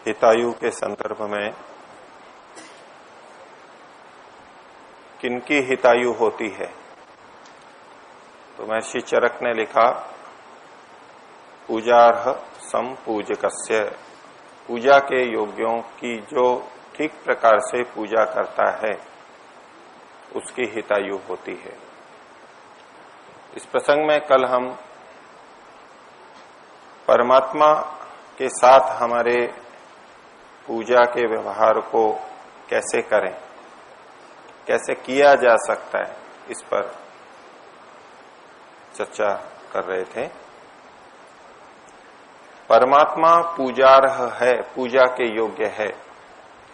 हितायु के संदर्भ में किनकी हितायु होती है, तो महर्षि चरक ने लिखा पूजार्ह संपूजकस्य, पूजा के योग्यों की जो ठीक प्रकार से पूजा करता है उसकी हितायु होती है। इस प्रसंग में कल हम परमात्मा के साथ हमारे पूजा के व्यवहार को कैसे करें, कैसे किया जा सकता है, इस पर चर्चा कर रहे थे। परमात्मा पूजार्ह है, पूजा के योग्य है,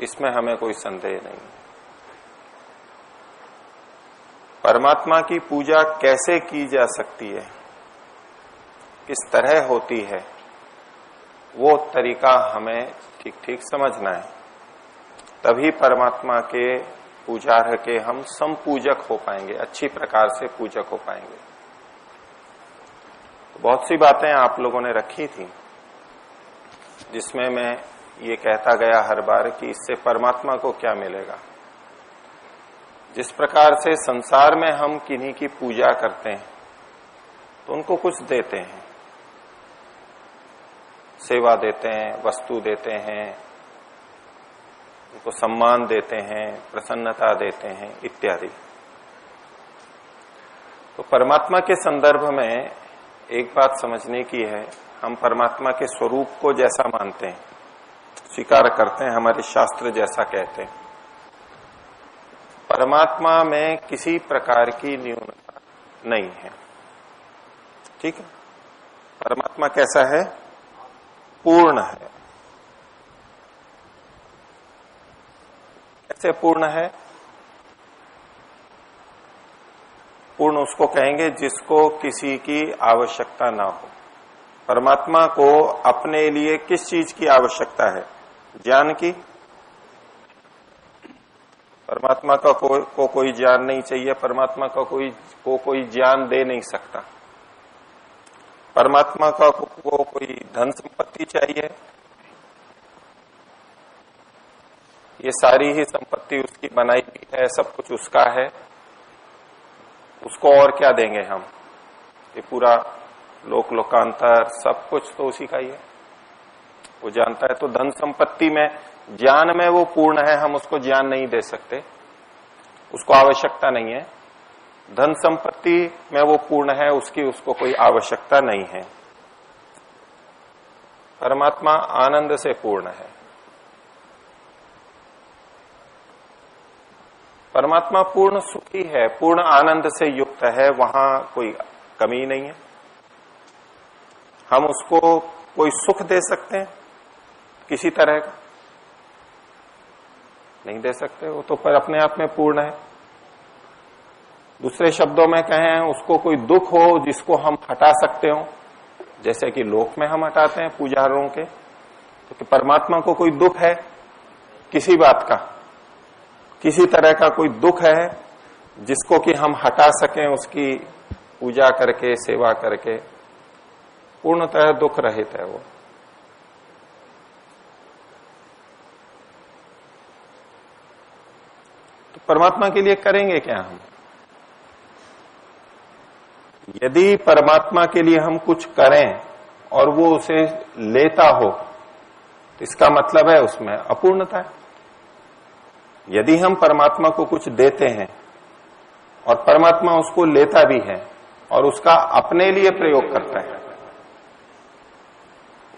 इसमें हमें कोई संदेह नहीं। परमात्मा की पूजा कैसे की जा सकती है, किस तरह होती है, वो तरीका हमें ठीक ठीक समझना है, तभी परमात्मा के पूजार्ह के हम संपूजक हो पाएंगे, अच्छी प्रकार से पूजक हो पाएंगे। तो बहुत सी बातें आप लोगों ने रखी थी जिसमें मैं ये कहता गया हर बार कि इससे परमात्मा को क्या मिलेगा। जिस प्रकार से संसार में हम किन्हीं की पूजा करते हैं तो उनको कुछ देते हैं, सेवा देते हैं, वस्तु देते हैं, उनको सम्मान देते हैं, प्रसन्नता देते हैं इत्यादि। तो परमात्मा के संदर्भ में एक बात समझने की है, हम परमात्मा के स्वरूप को जैसा मानते हैं, स्वीकार करते हैं, हमारे शास्त्र जैसा कहते हैं, परमात्मा में किसी प्रकार की न्यूनता नहीं है। ठीक है, परमात्मा कैसा है? पूर्ण है। कैसे पूर्ण है? पूर्ण उसको कहेंगे जिसको किसी की आवश्यकता ना हो। परमात्मा को अपने लिए किस चीज की आवश्यकता है? ज्ञान की। परमात्मा का को कोई ज्ञान नहीं चाहिए, परमात्मा का कोई ज्ञान दे नहीं सकता। परमात्मा का को कोई धन संपत्ति चाहिए, ये सारी ही संपत्ति उसकी बनाई हुई है, सब कुछ उसका है, उसको और क्या देंगे हम? ये पूरा लोक लोकांतर सब कुछ तो उसी का ही है, वो जानता है। तो धन संपत्ति में, ज्ञान में वो पूर्ण है, हम उसको ज्ञान नहीं दे सकते, उसको आवश्यकता नहीं है। धन संपत्ति में वो पूर्ण है, उसको कोई आवश्यकता नहीं है। परमात्मा आनंद से पूर्ण है। परमात्मा पूर्ण सुखी है, पूर्ण आनंद से युक्त है, वहां कोई कमी नहीं है। हम उसको कोई सुख दे सकते हैं किसी तरह का? नहीं दे सकते, वो तो पर अपने आप में पूर्ण है। दूसरे शब्दों में कहें, उसको कोई दुख हो जिसको हम हटा सकते हो, जैसे कि लोक में हम हटाते हैं पूजारों के, तो परमात्मा को कोई दुख है किसी बात का, किसी तरह का कोई दुख है जिसको कि हम हटा सकें उसकी पूजा करके, सेवा करके? पूर्णतः दुख रहित है वो। तो परमात्मा के लिए करेंगे क्या हम? यदि परमात्मा के लिए हम कुछ करें और वो उसे लेता हो तो इसका मतलब है उसमें अपूर्णता है। यदि हम परमात्मा को कुछ देते हैं और परमात्मा उसको लेता भी है और उसका अपने लिए प्रयोग करता है,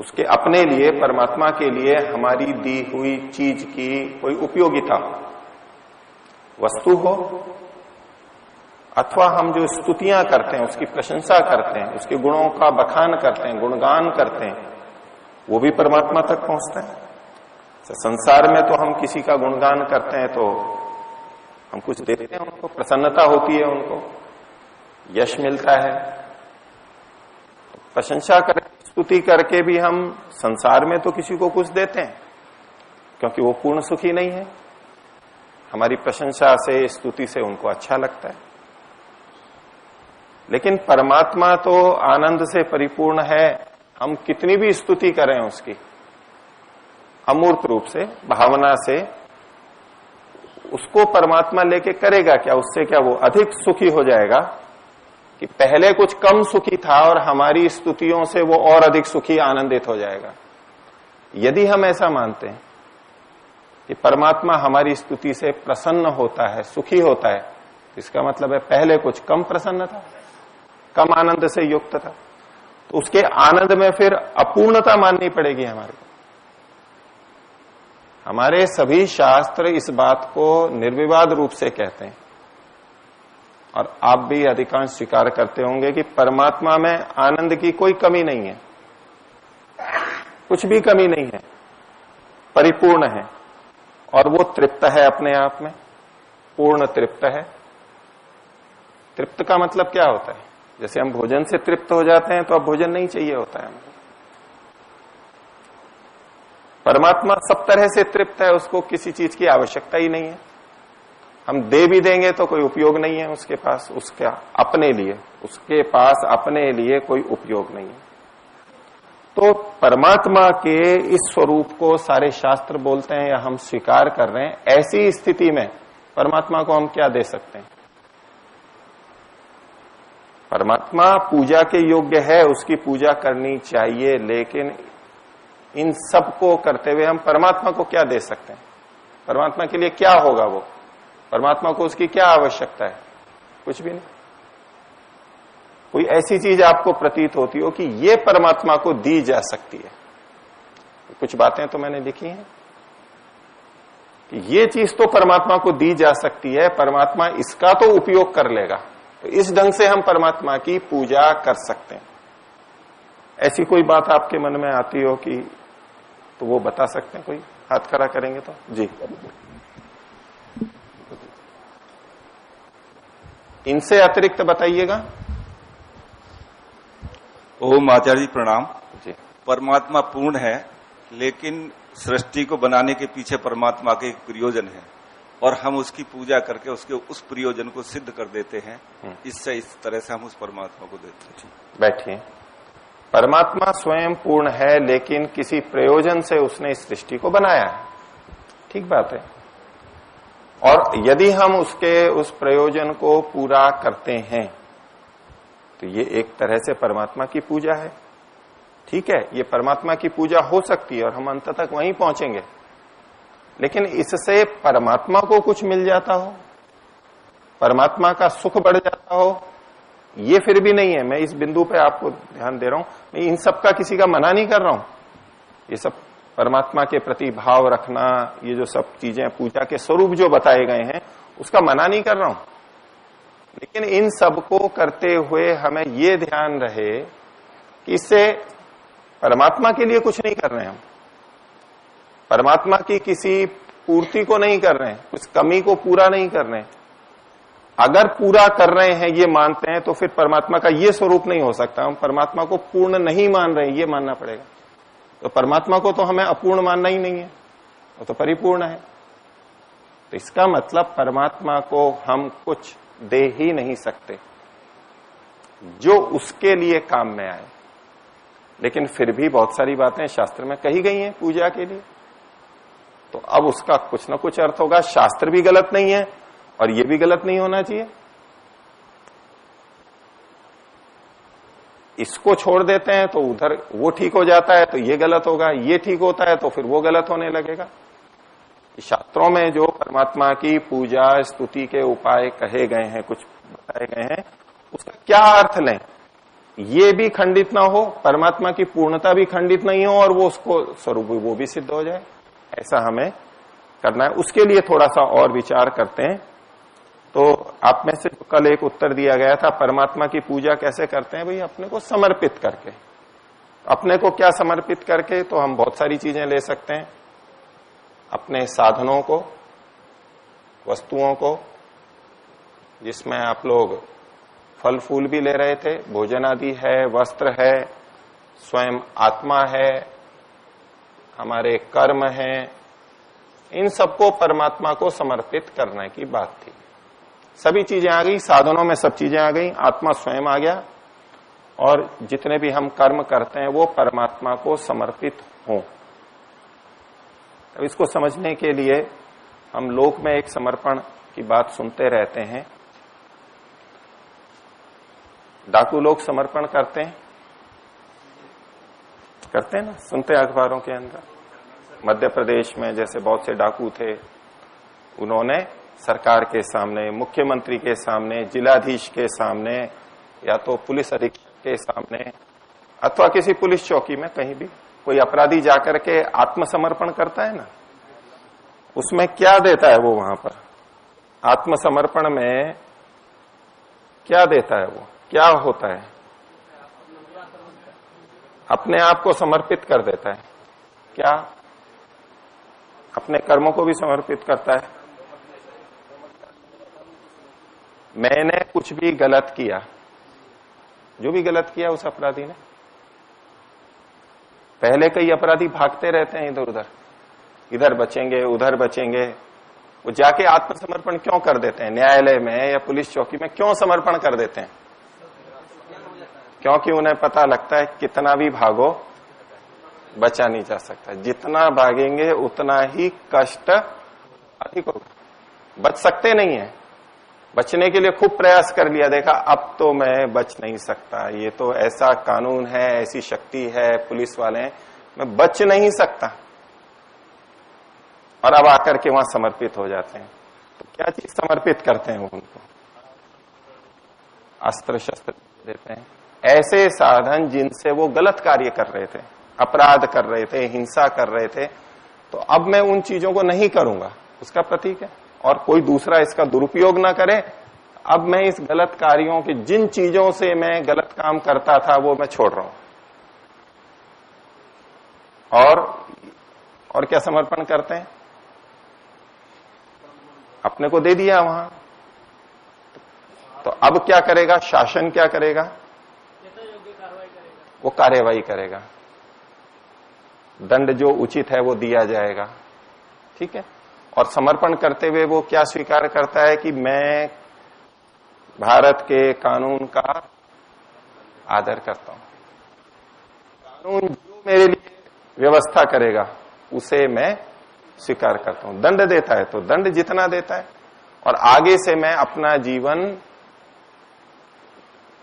उसके अपने लिए, परमात्मा के लिए हमारी दी हुई चीज की कोई उपयोगिता हो, वस्तु हो, अथवा हम जो स्तुतियां करते हैं, उसकी प्रशंसा करते हैं, उसके गुणों का बखान करते हैं, गुणगान करते हैं, वो भी परमात्मा तक पहुंचता है। संसार में तो हम किसी का गुणगान करते हैं तो हम कुछ देते हैं, उनको प्रसन्नता होती है, उनको यश मिलता है, प्रशंसा करके, स्तुति करके भी हम संसार में तो किसी को कुछ देते हैं, क्योंकि वो पूर्ण सुखी नहीं है। हमारी प्रशंसा से, स्तुति से उनको अच्छा लगता है। लेकिन परमात्मा तो आनंद से परिपूर्ण है, हम कितनी भी स्तुति करें उसकी, अमूर्त रूप से, भावना से उसको परमात्मा लेके करेगा क्या? उससे क्या वो अधिक सुखी हो जाएगा कि पहले कुछ कम सुखी था और हमारी स्तुतियों से वो और अधिक सुखी आनंदित हो जाएगा? यदि हम ऐसा मानते हैं कि परमात्मा हमारी स्तुति से प्रसन्न होता है, सुखी होता है, इसका मतलब है पहले कुछ कम प्रसन्न था, कम आनंद से युक्त था, तो उसके आनंद में फिर अपूर्णता माननी पड़ेगी हमारे को। हमारे सभी शास्त्र इस बात को निर्विवाद रूप से कहते हैं, और आप भी अधिकांश स्वीकार करते होंगे कि परमात्मा में आनंद की कोई कमी नहीं है, कुछ भी कमी नहीं है, परिपूर्ण है, और वो तृप्त है अपने आप में, पूर्ण तृप्त है। तृप्त का मतलब क्या होता है? जैसे हम भोजन से तृप्त हो जाते हैं तो अब भोजन नहीं चाहिए होता है हमको। परमात्मा सब तरह से तृप्त है, उसको किसी चीज की आवश्यकता ही नहीं है। हम दे भी देंगे तो कोई उपयोग नहीं है उसके पास, उसका अपने लिए, उसके पास अपने लिए कोई उपयोग नहीं है। तो परमात्मा के इस स्वरूप को सारे शास्त्र बोलते हैं या हम स्वीकार कर रहे हैं। ऐसी स्थिति में परमात्मा को हम क्या दे सकते हैं? परमात्मा पूजा के योग्य है, उसकी पूजा करनी चाहिए, लेकिन इन सब को करते हुए हम परमात्मा को क्या दे सकते हैं? परमात्मा के लिए क्या होगा वो? परमात्मा को उसकी क्या आवश्यकता है? कुछ भी नहीं। कोई ऐसी चीज आपको प्रतीत होती हो कि ये परमात्मा को दी जा सकती है? कुछ बातें तो मैंने लिखी हैं कि ये चीज तो परमात्मा को दी जा सकती है, परमात्मा इसका तो उपयोग कर लेगा, तो इस ढंग से हम परमात्मा की पूजा कर सकते हैं। ऐसी कोई बात आपके मन में आती हो कि तो वो बता सकते हैं? कोई हाथ खड़ा करेंगे तो जी। इनसे अतिरिक्त बताइएगा। ओम आचार्य जी प्रणाम जी। परमात्मा पूर्ण है, लेकिन सृष्टि को बनाने के पीछे परमात्मा के एक प्रयोजन है, और हम उसकी पूजा करके उसके उस प्रयोजन को सिद्ध कर देते हैं। इससे इस तरह से हम उस परमात्मा को देते हैं। बैठिए। परमात्मा स्वयं पूर्ण है, लेकिन किसी प्रयोजन से उसने इस सृष्टि को बनाया है, ठीक बात है। और यदि हम उसके उस प्रयोजन को पूरा करते हैं तो ये एक तरह से परमात्मा की पूजा है, ठीक है। ये परमात्मा की पूजा हो सकती है और हम अंत तक वहीं पहुंचेंगे, लेकिन इससे परमात्मा को कुछ मिल जाता हो, परमात्मा का सुख बढ़ जाता हो, ये फिर भी नहीं है। मैं इस बिंदु पे आपको ध्यान दे रहा हूं, मैं इन सब का किसी का मना नहीं कर रहा हूं। ये सब परमात्मा के प्रति भाव रखना, ये जो सब चीजें पूजा के स्वरूप जो बताए गए हैं, उसका मना नहीं कर रहा हूं, लेकिन इन सब को करते हुए हमें ये ध्यान रहे कि इससे परमात्मा के लिए कुछ नहीं कर रहे हैं हम, परमात्मा की किसी पूर्ति को नहीं कर रहे हैं, कुछ कमी को पूरा नहीं कर रहे हैं। अगर पूरा कर रहे हैं ये मानते हैं तो फिर परमात्मा का ये स्वरूप नहीं हो सकता। हम परमात्मा को पूर्ण नहीं मान रहे हैं, ये मानना पड़ेगा। तो परमात्मा को तो हमें अपूर्ण मानना ही नहीं है, वो तो परिपूर्ण है। तो इसका मतलब परमात्मा को हम कुछ दे ही नहीं सकते जो उसके लिए काम में आए। लेकिन फिर भी बहुत सारी बातें शास्त्र में कही गई हैं पूजा के लिए, तो अब उसका कुछ ना कुछ अर्थ होगा। शास्त्र भी गलत नहीं है और ये भी गलत नहीं होना चाहिए। इसको छोड़ देते हैं तो उधर वो ठीक हो जाता है तो ये गलत होगा, ये ठीक होता है तो फिर वो गलत होने लगेगा। शास्त्रों में जो परमात्मा की पूजा स्तुति के उपाय कहे गए हैं, कुछ बताए गए हैं, उसका क्या अर्थ लें? ये भी खंडित ना हो, परमात्मा की पूर्णता भी खंडित नहीं हो, और वो उसको स्वरूप वो भी सिद्ध हो जाए, ऐसा हमें करना है। उसके लिए थोड़ा सा और विचार करते हैं। तो आप में से कल एक उत्तर दिया गया था, परमात्मा की पूजा कैसे करते हैं? भाई अपने को समर्पित करके। अपने को क्या समर्पित करके? तो हम बहुत सारी चीजें ले सकते हैं, अपने साधनों को, वस्तुओं को, जिसमें आप लोग फल फूल भी ले रहे थे, भोजन आदि है, वस्त्र है, स्वयं आत्मा है, हमारे कर्म हैं, इन सबको परमात्मा को समर्पित करने की बात थी। सभी चीजें आ गई, साधनों में सब चीजें आ गई, आत्मा स्वयं आ गया, और जितने भी हम कर्म करते हैं वो परमात्मा को समर्पित हों। अब इसको समझने के लिए हम लोक में एक समर्पण की बात सुनते रहते हैं। डाकू लोग समर्पण करते हैं ना, सुनते हैं अखबारों के अंदर। मध्य प्रदेश में जैसे बहुत से डाकू थे, उन्होंने सरकार के सामने, मुख्यमंत्री के सामने, जिलाधीश के सामने, या तो पुलिस अधीक्षक के सामने, अथवा किसी पुलिस चौकी में कहीं भी कोई अपराधी जाकर के आत्मसमर्पण करता है ना, उसमें क्या देता है वो वहां पर? आत्मसमर्पण में क्या देता है वो? क्या होता है? अपने आप को समर्पित कर देता है। क्या? अपने कर्मों को भी समर्पित करता है। मैंने कुछ भी गलत किया, जो भी गलत किया उस अपराधी ने, पहले कई अपराधी भागते रहते हैं इधर उधर, इधर बचेंगे उधर बचेंगे, वो जाके आत्मसमर्पण क्यों कर देते हैं? न्यायालय में या पुलिस चौकी में क्यों समर्पण कर देते हैं? क्योंकि उन्हें पता लगता है कितना भी भागो बचा नहीं जा सकता, जितना भागेंगे उतना ही कष्ट अधिक होगा, बच सकते नहीं है। बचने के लिए खूब प्रयास कर लिया, देखा अब तो मैं बच नहीं सकता, ये तो ऐसा कानून है, ऐसी शक्ति है, पुलिस वाले हैं, मैं बच नहीं सकता, और अब आकर के वहां समर्पित हो जाते हैं। तो क्या चीज समर्पित करते हैं वो उनको? अस्त्र शस्त्र देते हैं, ऐसे साधन जिनसे वो गलत कार्य कर रहे थे, अपराध कर रहे थे, हिंसा कर रहे थे, तो अब मैं उन चीजों को नहीं करूंगा, उसका प्रतीक है। और कोई दूसरा इसका दुरुपयोग ना करे, अब मैं इस गलत कार्यों के, जिन चीजों से मैं गलत काम करता था वो मैं छोड़ रहा हूं। और क्या समर्पण करते हैं? अपने को दे दिया वहां, तो अब क्या करेगा? शासन क्या करेगा? वो कार्यवाही करेगा, दंड जो उचित है वो दिया जाएगा, ठीक है। और समर्पण करते हुए वो क्या स्वीकार करता है कि मैं भारत के कानून का आदर करता हूं, कानून जो मेरे लिए व्यवस्था करेगा उसे मैं स्वीकार करता हूं। दंड देता है तो दंड जितना देता है, और आगे से मैं अपना जीवन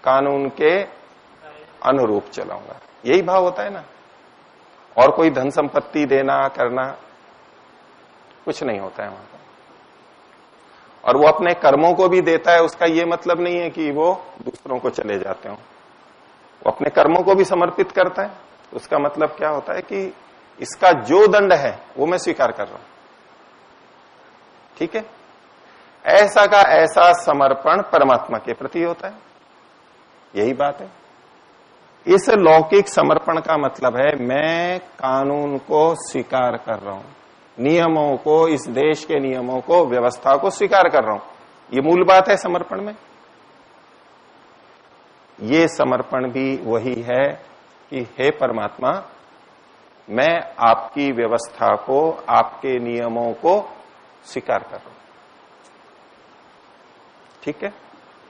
कानून के अनुरूप चलाऊंगा, यही भाव होता है ना। और कोई धन संपत्ति देना करना कुछ नहीं होता है वहां पर। और वो अपने कर्मों को भी देता है, उसका ये मतलब नहीं है कि वो दूसरों को चले जाते हो, वो अपने कर्मों को भी समर्पित करता है। उसका मतलब क्या होता है कि इसका जो दंड है वो मैं स्वीकार कर रहा हूं, ठीक है। ऐसा का ऐसा समर्पण परमात्मा के प्रति होता है, यही बात है। इस लौकिक समर्पण का मतलब है मैं कानून को स्वीकार कर रहा हूं, नियमों को, इस देश के नियमों को, व्यवस्था को स्वीकार कर रहा हूं। ये मूल बात है समर्पण में। ये समर्पण भी वही है कि हे परमात्मा, मैं आपकी व्यवस्था को, आपके नियमों को स्वीकार कर रहा हूं, ठीक है।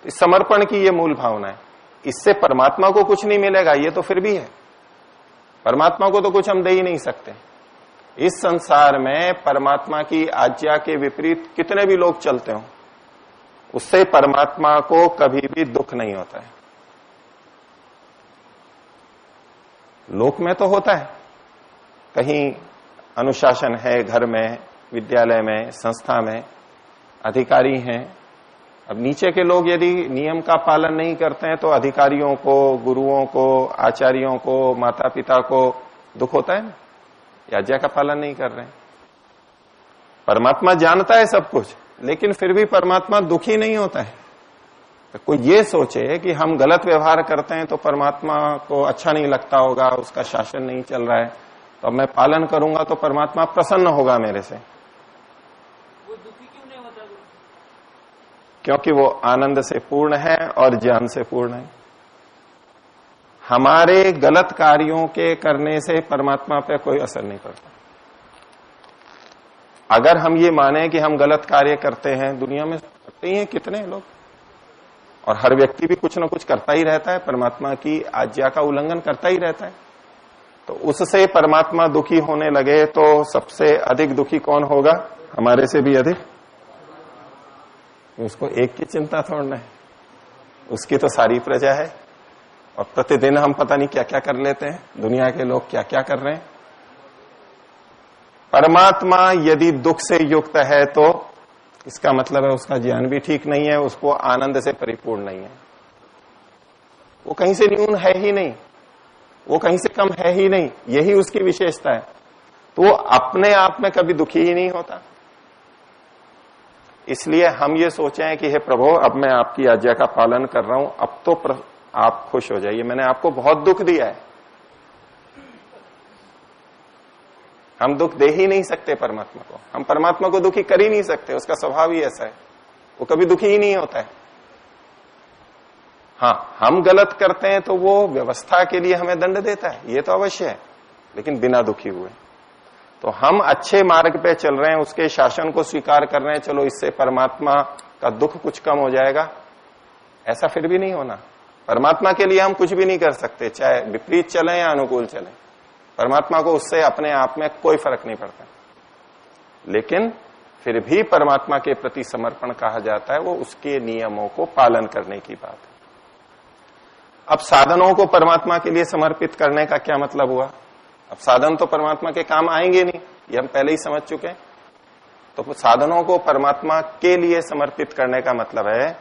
इस समर्पण की ये मूल भावना है। इससे परमात्मा को कुछ नहीं मिलेगा, ये तो फिर भी है। परमात्मा को तो कुछ हम दे ही नहीं सकते। इस संसार में परमात्मा की आज्ञा के विपरीत कितने भी लोग चलते हो, उससे परमात्मा को कभी भी दुख नहीं होता है। लोक में तो होता है, कहीं अनुशासन है, घर में, विद्यालय में, संस्था में अधिकारी हैं। अब नीचे के लोग यदि नियम का पालन नहीं करते हैं तो अधिकारियों को, गुरुओं को, आचार्यों को, माता पिता को दुख होता है ना, आज्ञा का पालन नहीं कर रहे हैं। परमात्मा जानता है सब कुछ, लेकिन फिर भी परमात्मा दुखी नहीं होता है। तो कोई ये सोचे कि हम गलत व्यवहार करते हैं तो परमात्मा को अच्छा नहीं लगता होगा, उसका शासन नहीं चल रहा है, तो अब मैं पालन करूंगा तो परमात्मा प्रसन्न होगा मेरे से। वो दुखी क्यों नहीं होता? क्योंकि वो आनंद से पूर्ण है और ज्ञान से पूर्ण है। हमारे गलत कार्यों के करने से परमात्मा पे कोई असर नहीं पड़ता। अगर हम ये माने कि हम गलत कार्य करते हैं, दुनिया में करते ही हैं कितने लोग, और हर व्यक्ति भी कुछ ना कुछ करता ही रहता है, परमात्मा की आज्ञा का उल्लंघन करता ही रहता है। तो उससे परमात्मा दुखी होने लगे तो सबसे अधिक दुखी कौन होगा? हमारे से भी अधिक। उसको एक की चिंता थोड़ना है, उसकी तो सारी प्रजा है। और प्रतिदिन हम पता नहीं क्या क्या कर लेते हैं, दुनिया के लोग क्या क्या कर रहे हैं। परमात्मा यदि दुख से युक्त है तो इसका मतलब है उसका ज्ञान भी ठीक नहीं है, उसको आनंद से परिपूर्ण नहीं है। वो कहीं से न्यून है ही नहीं, वो कहीं से कम है ही नहीं, यही उसकी विशेषता है। तो वो अपने आप में कभी दुखी ही नहीं होता। इसलिए हम ये सोचें कि हे प्रभु, अब मैं आपकी आज्ञा का पालन कर रहा हूं, अब तो आप खुश हो जाइए, मैंने आपको बहुत दुख दिया है। हम दुख दे ही नहीं सकते परमात्मा को, हम परमात्मा को दुखी कर ही नहीं सकते, उसका स्वभाव ही ऐसा है, वो कभी दुखी ही नहीं होता है। हाँ, हम गलत करते हैं तो वो व्यवस्था के लिए हमें दंड देता है, ये तो अवश्य है, लेकिन बिना दुखी हुए। तो हम अच्छे मार्ग पे चल रहे हैं, उसके शासन को स्वीकार कर रहे हैं, चलो इससे परमात्मा का दुख कुछ कम हो जाएगा, ऐसा फिर भी नहीं होना। परमात्मा के लिए हम कुछ भी नहीं कर सकते, चाहे विपरीत चले या अनुकूल चले, परमात्मा को उससे अपने आप में कोई फर्क नहीं पड़ता। लेकिन फिर भी परमात्मा के प्रति समर्पण कहा जाता है, वो उसके नियमों को पालन करने की बात है। अब साधनों को परमात्मा के लिए समर्पित करने का क्या मतलब हुआ? अब साधन तो परमात्मा के काम आएंगे नहीं, ये हम पहले ही समझ चुके हैं। तो साधनों को परमात्मा के लिए समर्पित करने का मतलब है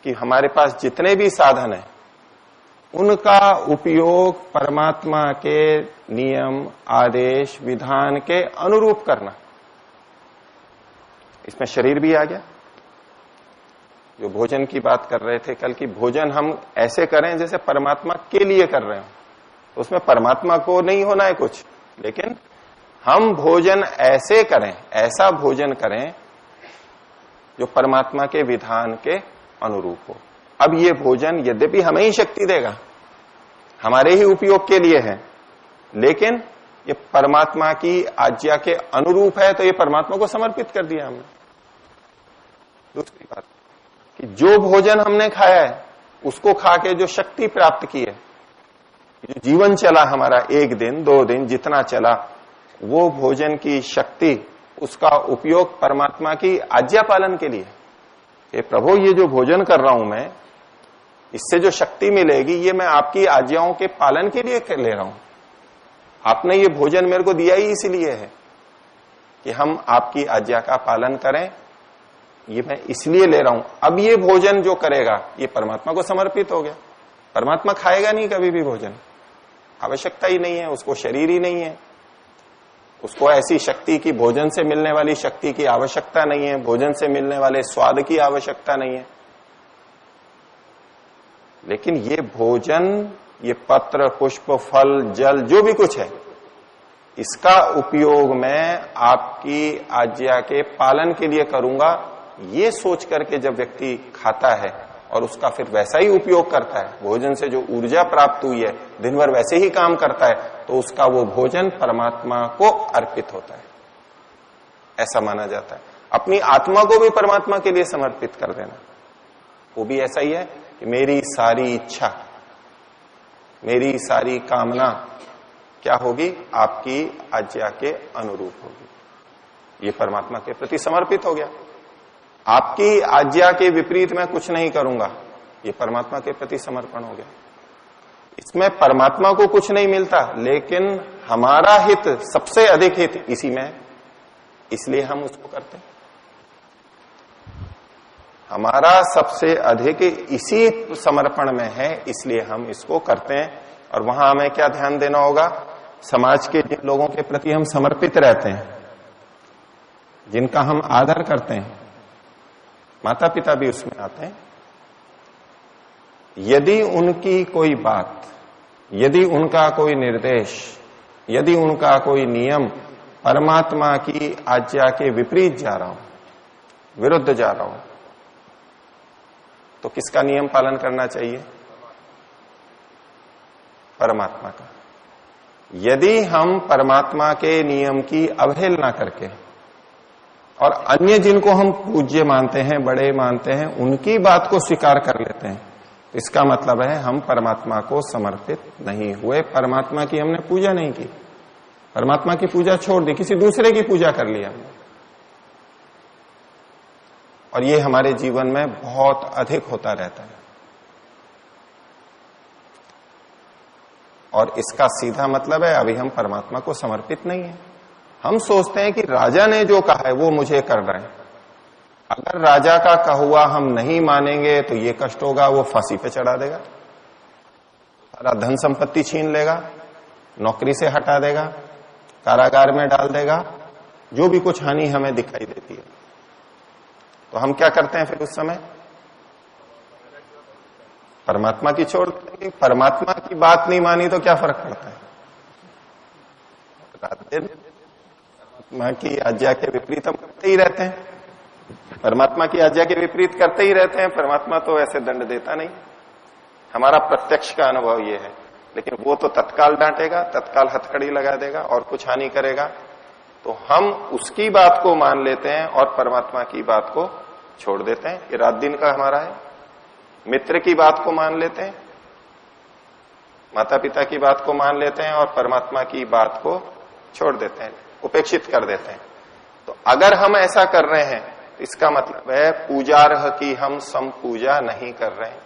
कि हमारे पास जितने भी साधन हैं उनका उपयोग परमात्मा के नियम, आदेश, विधान के अनुरूप करना। इसमें शरीर भी आ गया। जो भोजन की बात कर रहे थे कल, की भोजन हम ऐसे करें जैसे परमात्मा के लिए कर रहे हो, तो उसमें परमात्मा को नहीं होना है कुछ, लेकिन हम भोजन ऐसे करें, ऐसा भोजन करें जो परमात्मा के विधान के अनुरूप हो। अब ये भोजन यद्यपि हमें ही शक्ति देगा, हमारे ही उपयोग के लिए है, लेकिन ये परमात्मा की आज्ञा के अनुरूप है, तो ये परमात्मा को समर्पित कर दिया हमने। दूसरी बात कि जो भोजन हमने खाया है उसको खा के जो शक्ति प्राप्त की है, जो जीवन चला हमारा, 1 दिन 2 दिन जितना चला, वो भोजन की शक्ति, उसका उपयोग परमात्मा की आज्ञा पालन के लिए। ये प्रभु, ये जो भोजन कर रहा हूं मैं, इससे जो शक्ति मिलेगी ये मैं आपकी आज्ञाओं के पालन के लिए ले रहा हूं। आपने ये भोजन मेरे को दिया ही इसलिए है कि हम आपकी आज्ञा का पालन करें, ये मैं इसलिए ले रहा हूं। अब ये भोजन जो करेगा ये परमात्मा को समर्पित हो गया। परमात्मा खाएगा नहीं कभी भी भोजन, आवश्यकता ही नहीं है उसको, शरीर ही नहीं है उसको, ऐसी शक्ति की, भोजन से मिलने वाली शक्ति की आवश्यकता नहीं है, भोजन से मिलने वाले स्वाद की आवश्यकता नहीं है। लेकिन ये भोजन, ये पत्र, पुष्प, फल, जल, जो भी कुछ है, इसका उपयोग मैं आपकी आज्ञा के पालन के लिए करूंगा, ये सोच करके जब व्यक्ति खाता है और उसका फिर वैसा ही उपयोग करता है, भोजन से जो ऊर्जा प्राप्त हुई है, दिन भर वैसे ही काम करता है, तो उसका वो भोजन परमात्मा को अर्पित होता है, ऐसा माना जाता है। अपनी आत्मा को भी परमात्मा के लिए समर्पित कर देना, वो भी ऐसा ही है कि मेरी सारी इच्छा, मेरी सारी कामना क्या होगी? आपकी आज्ञा के अनुरूप होगी। ये परमात्मा के प्रति समर्पित हो गया। आपकी आज्ञा के विपरीत मैं कुछ नहीं करूंगा, ये परमात्मा के प्रति समर्पण हो गया। इसमें परमात्मा को कुछ नहीं मिलता, लेकिन हमारा हित, सबसे अधिक हित इसी में है, इसलिए हम उसको करते हैं। हमारा सबसे अधिक इसी समर्पण में है, इसलिए हम इसको करते हैं। और वहां हमें क्या ध्यान देना होगा? समाज के जिन लोगों के प्रति हम समर्पित रहते हैं, जिनका हम आदर करते हैं, माता पिता भी उसमें आते हैं, यदि उनकी कोई बात, यदि उनका कोई निर्देश, यदि उनका कोई नियम परमात्मा की आज्ञा के विपरीत जा रहा हूं, विरुद्ध जा रहा हूं, तो किसका नियम पालन करना चाहिए? परमात्मा का। यदि हम परमात्मा के नियम की अवहेलना करके और अन्य जिनको हम पूज्य मानते हैं, बड़े मानते हैं, उनकी बात को स्वीकार कर लेते हैं, इसका मतलब है हम परमात्मा को समर्पित नहीं हुए, परमात्मा की हमने पूजा नहीं की, परमात्मा की पूजा छोड़ दी, किसी दूसरे की पूजा कर लिया हमने। और ये हमारे जीवन में बहुत अधिक होता रहता है। और इसका सीधा मतलब है अभी हम परमात्मा को समर्पित नहीं है। हम सोचते हैं कि राजा ने जो कहा है वो मुझे कर रहे हैं, अगर राजा का कहा हुआ हम नहीं मानेंगे तो ये कष्ट होगा, वो फांसी पे चढ़ा देगा, सारा धन संपत्ति छीन लेगा, नौकरी से हटा देगा, कारागार में डाल देगा, जो भी कुछ हानि हमें दिखाई देती है। तो हम क्या करते हैं फिर उस समय? परमात्मा की छोड़ देंगे। परमात्मा की बात नहीं मानी तो क्या फर्क पड़ता है? रात दिन परमात्मा की आज्ञा के विपरीत हम करते ही रहते हैं, परमात्मा की आज्ञा के विपरीत करते ही रहते हैं। परमात्मा तो ऐसे दंड देता नहीं, हमारा प्रत्यक्ष का अनुभव ये है। लेकिन वो तो तत्काल डांटेगा, तत्काल हथकड़ी लगा देगा और कुछ हानि करेगा। तो हम उसकी बात को मान लेते हैं और परमात्मा की बात को छोड़ देते हैं। ये रात दिन का हमारा है। मित्र की बात को मान लेते हैं, माता पिता की बात को मान लेते हैं और परमात्मा की बात को छोड़ देते हैं, उपेक्षित कर देते हैं। तो अगर हम ऐसा कर रहे हैं इसका मतलब है पूजार्ह की हम संपूजा नहीं कर रहे हैं,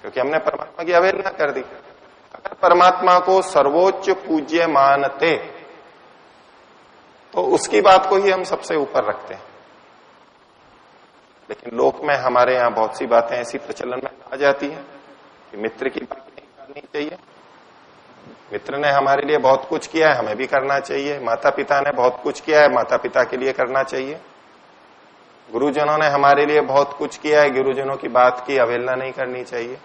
क्योंकि हमने परमात्मा की अवहेलना कर दी। अगर परमात्मा को सर्वोच्च पूज्य मानते तो उसकी बात को ही हम सबसे ऊपर रखते हैं। लेकिन लोक में हमारे यहाँ बहुत सी बातें ऐसी प्रचलन में आ जाती हैं कि मित्र की बात नहीं करनी चाहिए, मित्र ने हमारे लिए बहुत कुछ किया है, हमें भी करना चाहिए, माता पिता ने बहुत कुछ किया है, माता पिता के लिए करना चाहिए, गुरुजनों ने हमारे लिए बहुत कुछ किया है, गुरुजनों की बात की अवहेलना नहीं करनी चाहिए।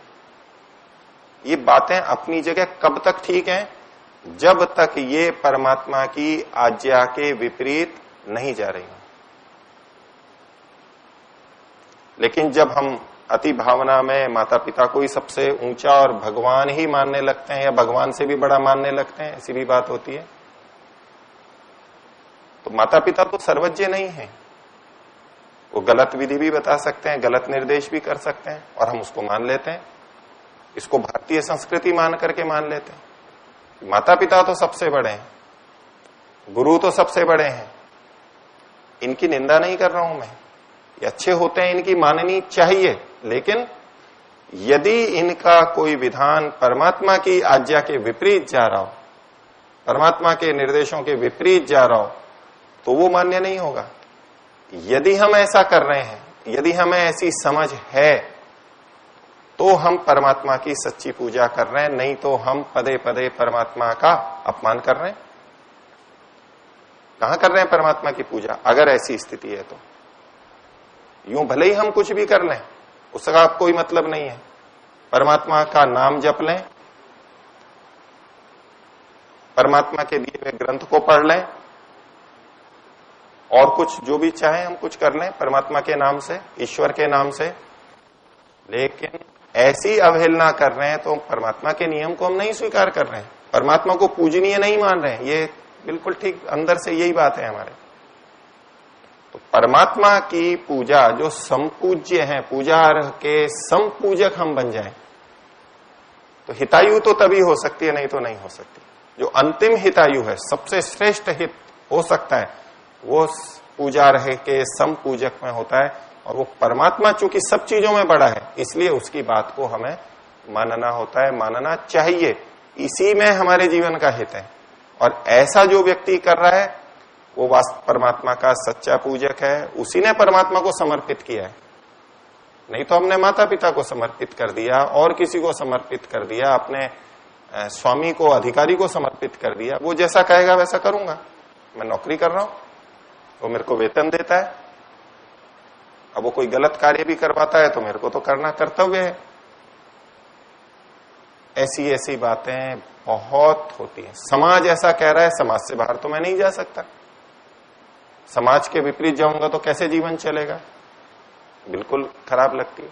ये बातें अपनी जगह कब तक ठीक हैं? जब तक ये परमात्मा की आज्ञा के विपरीत नहीं जा रही। लेकिन जब हम अति भावना में माता पिता को ही सबसे ऊंचा और भगवान ही मानने लगते हैं या भगवान से भी बड़ा मानने लगते हैं, ऐसी भी बात होती है। तो माता पिता तो सर्वज्ञ नहीं है, वो गलत विधि भी बता सकते हैं, गलत निर्देश भी कर सकते हैं और हम उसको मान लेते हैं। इसको भारतीय संस्कृति मान करके मान लेते हैं। माता पिता तो सबसे बड़े हैं, गुरु तो सबसे बड़े हैं, इनकी निंदा नहीं कर रहा हूं मैं, ये अच्छे होते हैं, इनकी माननी चाहिए। लेकिन यदि इनका कोई विधान परमात्मा की आज्ञा के विपरीत जा रहा हो, परमात्मा के निर्देशों के विपरीत जा रहा हो, तो वो मान्य नहीं होगा। यदि हम ऐसा कर रहे हैं, यदि हमें ऐसी समझ है, तो हम परमात्मा की सच्ची पूजा कर रहे हैं, नहीं तो हम पदे पदे परमात्मा का अपमान कर रहे हैं। कहां कर रहे हैं परमात्मा की पूजा? अगर ऐसी स्थिति है तो यूं भले ही हम कुछ भी कर लें, उसका कोई मतलब नहीं है। परमात्मा का नाम जप लें, परमात्मा के दिए हुए ग्रंथ को पढ़ लें और कुछ जो भी चाहे हम कुछ कर लें परमात्मा के नाम से, ईश्वर के नाम से। लेकिन ऐसी अवहेलना कर रहे हैं तो परमात्मा के नियम को हम नहीं स्वीकार कर रहे हैं, परमात्मा को पूजनीय नहीं मान रहे हैं। ये बिल्कुल ठीक अंदर से यही बात है हमारे। तो परमात्मा की पूजा जो संपूज्य है, पूजार्ह के संपूजक हम बन जाएं तो हितायु तो तभी हो सकती है, नहीं तो नहीं हो सकती। जो अंतिम हितायु है, सबसे श्रेष्ठ हित हो सकता है, वो पूजार्ह के संपूजक में होता है। और वो परमात्मा चूंकि सब चीजों में बड़ा है, इसलिए उसकी बात को हमें मानना होता है, मानना चाहिए। इसी में हमारे जीवन का हित है। और ऐसा जो व्यक्ति कर रहा है वो वास्तव परमात्मा का सच्चा पूजक है, उसी ने परमात्मा को समर्पित किया है। नहीं तो हमने माता पिता को समर्पित कर दिया और किसी को समर्पित कर दिया, अपने स्वामी को, अधिकारी को समर्पित कर दिया। वो जैसा कहेगा वैसा करूंगा, मैं नौकरी कर रहा हूं, वो मेरे को वेतन देता है, अब वो कोई गलत कार्य भी करवाता है तो मेरे को तो करना कर्तव्य है। ऐसी ऐसी बातें बहुत होती हैं। समाज ऐसा कह रहा है, समाज से बाहर तो मैं नहीं जा सकता, समाज के विपरीत जाऊंगा तो कैसे जीवन चलेगा, बिल्कुल खराब लगती है।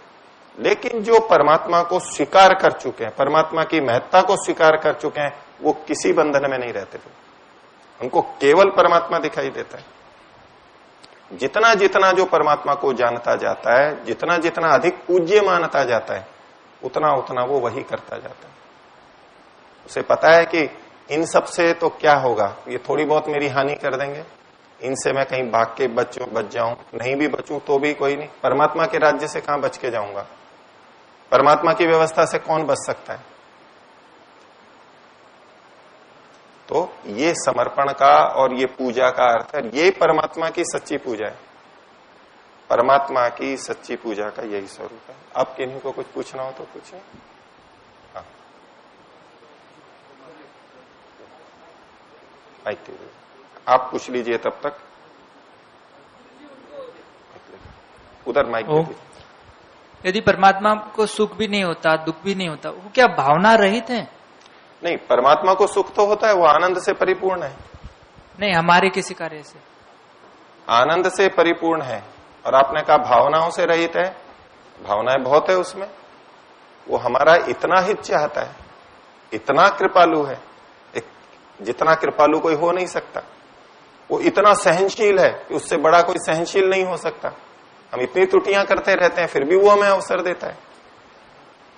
लेकिन जो परमात्मा को स्वीकार कर चुके हैं, परमात्मा की महत्ता को स्वीकार कर चुके हैं, वो किसी बंधन में नहीं रहते थे, उनको केवल परमात्मा दिखाई देता है। जितना जितना जो परमात्मा को जानता जाता है, जितना जितना अधिक पूज्य मानता जाता है, उतना उतना वो वही करता जाता है। उसे पता है कि इन सब से तो क्या होगा, ये थोड़ी बहुत मेरी हानि कर देंगे, इनसे मैं कहीं भाग के बच जाऊं, नहीं भी बचूं तो भी कोई नहीं, परमात्मा के राज्य से कहां बच के जाऊंगा, परमात्मा की व्यवस्था से कौन बच सकता है। तो ये समर्पण का और ये पूजा का अर्थ है, ये परमात्मा की सच्ची पूजा है, परमात्मा की सच्ची पूजा का यही स्वरूप है। अब किन्हीं को कुछ पूछना हो तो पूछिए। हाँ, आप पूछ लीजिए तब तक, उधर माइक दे दीजिए। यदि परमात्मा को सुख भी नहीं होता, दुख भी नहीं होता, वो क्या भावना रहित है? नहीं, परमात्मा को सुख तो होता है, वो आनंद से परिपूर्ण है। नहीं, हमारे किसी कार्य से आनंद से परिपूर्ण है। और आपने कहा भावनाओं से रहित है, भावनाएं बहुत है उसमें। वो हमारा इतना हित चाहता है, इतना कृपालु है, जितना कृपालु कोई हो नहीं सकता। वो इतना सहनशील है कि उससे बड़ा कोई सहनशील नहीं हो सकता। हम इतनी त्रुटियां करते रहते हैं, फिर भी वो हमें अवसर देता है,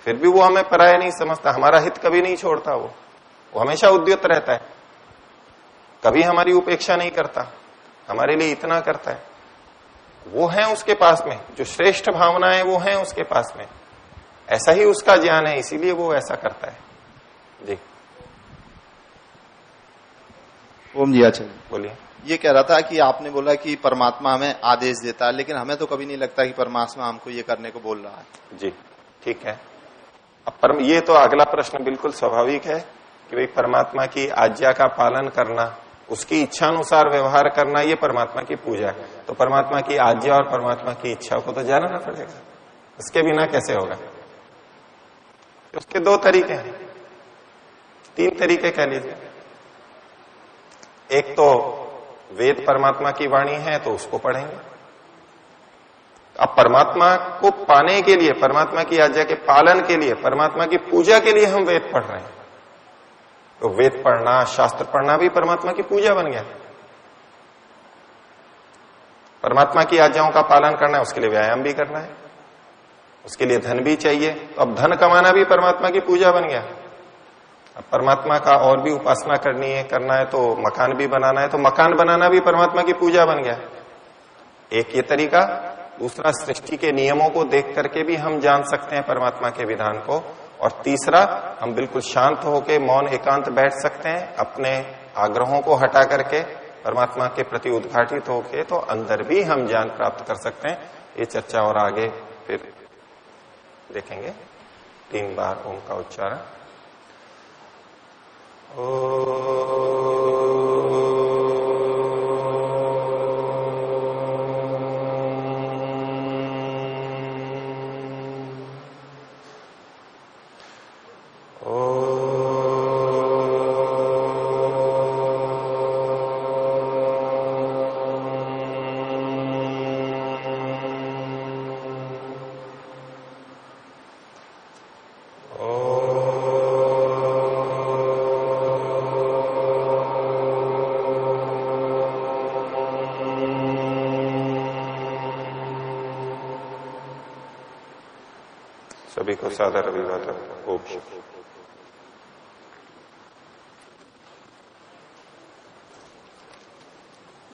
फिर भी वो हमें पराया नहीं समझता, हमारा हित कभी नहीं छोड़ता। वो हमेशा उद्यत रहता है, कभी हमारी उपेक्षा नहीं करता, हमारे लिए इतना करता है। वो है उसके पास में, जो श्रेष्ठ भावनाएं वो है उसके पास में, ऐसा ही उसका ज्ञान है, इसीलिए वो ऐसा करता है। जी ओम जी आचार्य बोलिए। ये कह रहा था कि आपने बोला कि परमात्मा हमें आदेश देता है, लेकिन हमें तो कभी नहीं लगता कि परमात्मा हमको ये करने को बोल रहा है। जी ठीक है। अब ये तो अगला प्रश्न बिल्कुल स्वाभाविक है कि भाई परमात्मा की आज्ञा का पालन करना, उसकी इच्छा अनुसार व्यवहार करना, ये परमात्मा की पूजा है। तो परमात्मा की आज्ञा और परमात्मा की इच्छा को तो जानना पड़ेगा, उसके बिना कैसे होगा। उसके दो तरीके हैं, तीन तरीके कह लीजिए। एक तो वेद परमात्मा की वाणी है तो उसको पढ़ेंगे। अब परमात्मा को पाने के लिए, परमात्मा की आज्ञा के पालन के लिए, परमात्मा की पूजा के लिए हम वेद पढ़ रहे हैं, तो वेद पढ़ना, शास्त्र पढ़ना भी परमात्मा की पूजा बन गया। परमात्मा की आज्ञाओं का पालन करना है, उसके लिए व्यायाम भी करना है, उसके लिए धन भी चाहिए, तो अब धन कमाना भी परमात्मा की पूजा बन गया। अब परमात्मा का और भी उपासना करना है तो मकान भी बनाना है, तो मकान बनाना भी परमात्मा की पूजा बन गया। एक ये तरीका। दूसरा, सृष्टि के नियमों को देख करके भी हम जान सकते हैं परमात्मा के विधान को। और तीसरा, हम बिल्कुल शांत होके मौन एकांत बैठ सकते हैं, अपने आग्रहों को हटा करके परमात्मा के प्रति उद्घाटित होके, तो अंदर भी हम ज्ञान प्राप्त कर सकते हैं। ये चर्चा और आगे फिर देखेंगे। 3 बार ओम का उच्चारण। सभी को सादर अभिवादन। ओम।